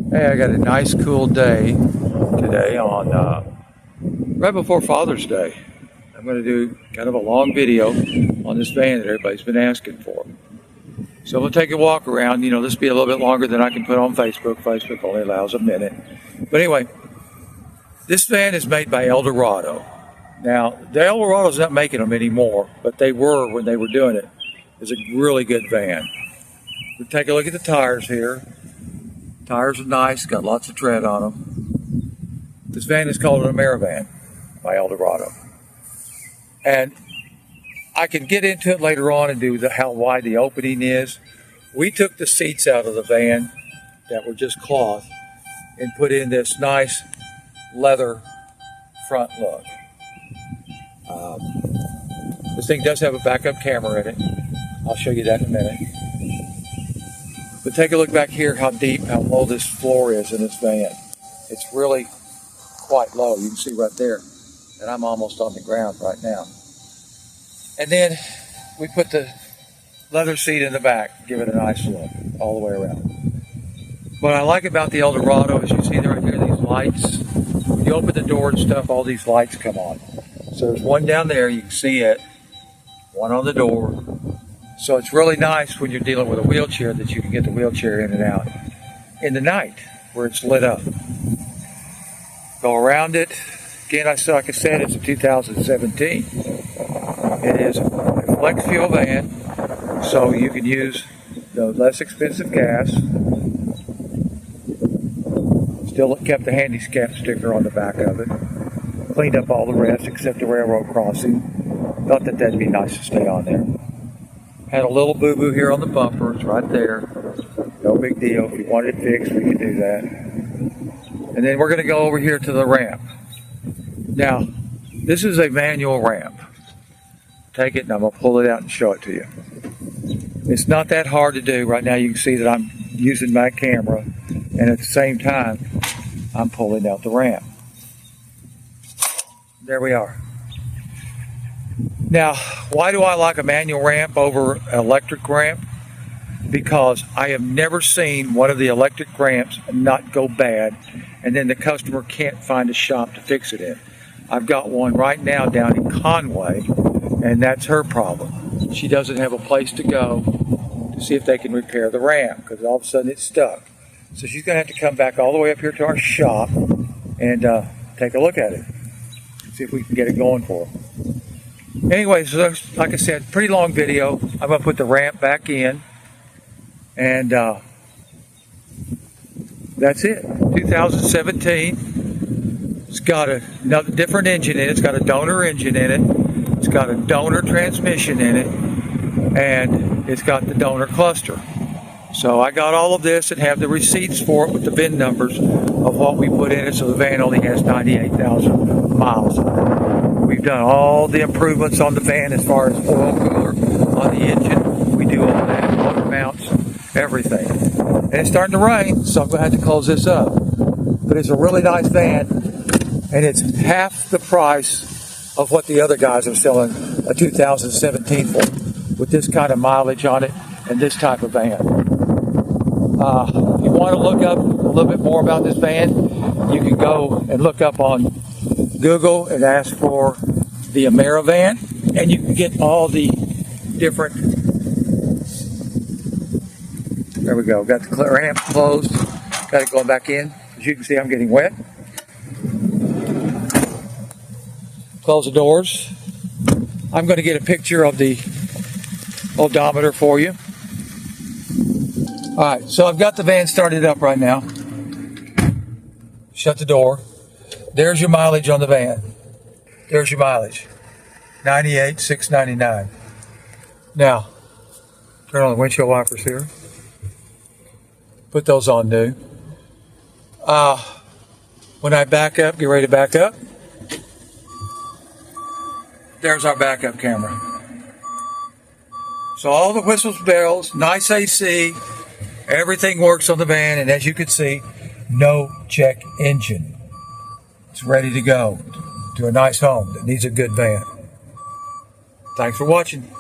Hey, I got a nice cool day today on right before Father's Day. I'm going to do kind of a long video on this van that everybody's been asking for. So we'll take a walk around. This will be a little bit longer than I can put on Facebook. Facebook only allows a minute. But anyway, this van is made by Eldorado. Now, the Eldorado's not making them anymore, but they were when they were doing it. It's a really good van. We'll take a look at the tires here. Tires are nice, got lots of tread on them. This van is called an Amerivan by Eldorado. And I can get into it later on and do how wide the opening is. We took the seats out of the van that were just cloth and put in this nice leather front look. This thing does have a backup camera in it. I'll show you that in a minute. But take a look back here how low this floor is in this van. It's really quite low. You can see right there that I'm almost on the ground right now. And then we put the leather seat in the back, give it a nice look all the way around. What I like about the Eldorado is you see right here these lights. When you open the door and stuff, all these lights come on. So there's one down there, you can see it, one on the door. So it's really nice when you're dealing with a wheelchair that you can get the wheelchair in and out in the night where it's lit up. Go around it. Again, like I said, it's a 2017. It is a flex fuel van, so you can use the less expensive gas. Still kept the handicap sticker on the back of it. Cleaned up all the rest except the railroad crossing. Thought that that'd be nice to stay on there. Had a little boo-boo here on the bumper. It's right there. No big deal. If you wanted it fixed, we could do that. And then we're going to go over here to the ramp. Now, this is a manual ramp. Take it and I'm going to pull it out and show it to you. It's not that hard to do. Right now you can see that I'm using my camera and at the same time I'm pulling out the ramp. There we are. Now, why do I like a manual ramp over an electric ramp? Because I have never seen one of the electric ramps not go bad and then the customer can't find a shop to fix it in. I've got one right now down in Conway, and that's her problem. She doesn't have a place to go to see if they can repair the ramp because all of a sudden it's stuck. So she's going to have to come back all the way up here to our shop and take a look at it. See if we can get it going for her. Anyway, so like I said, pretty long video. I'm going to put the ramp back in. And that's it. 2017. It's got another different engine in it. It's got a donor engine in it. It's got a donor transmission in it. And it's got the donor cluster. So I got all of this and have the receipts for it with the VIN numbers of what we put in it. So the van only has 98,000 miles on it. We've done all the improvements on the van as far as oil cooler on the engine. We do all that, motor mounts, everything. And it's starting to rain, so I'm going to have to close this up. But it's a really nice van, and it's half the price of what the other guys are selling a 2017 for, with this kind of mileage on it and this type of van. If you want to look up a little bit more about this van, you can go and look up on Google and ask for the Amerivan, and you can get all the different. There we go. Got the ramp closed. Got it going back in. As you can see, I'm getting wet. Close the doors. I'm going to get a picture of the odometer for you. All right, so I've got the van started up right now. Shut the door. There's your mileage on the van. There's your mileage. 98,699. Now, turn on the windshield wipers here. Put those on new. When I back up, get ready to back up. There's our backup camera. So all the whistles, bells, nice AC, everything works on the van, and as you can see, no check engine. It's ready to go to a nice home that needs a good van. Thanks for watching.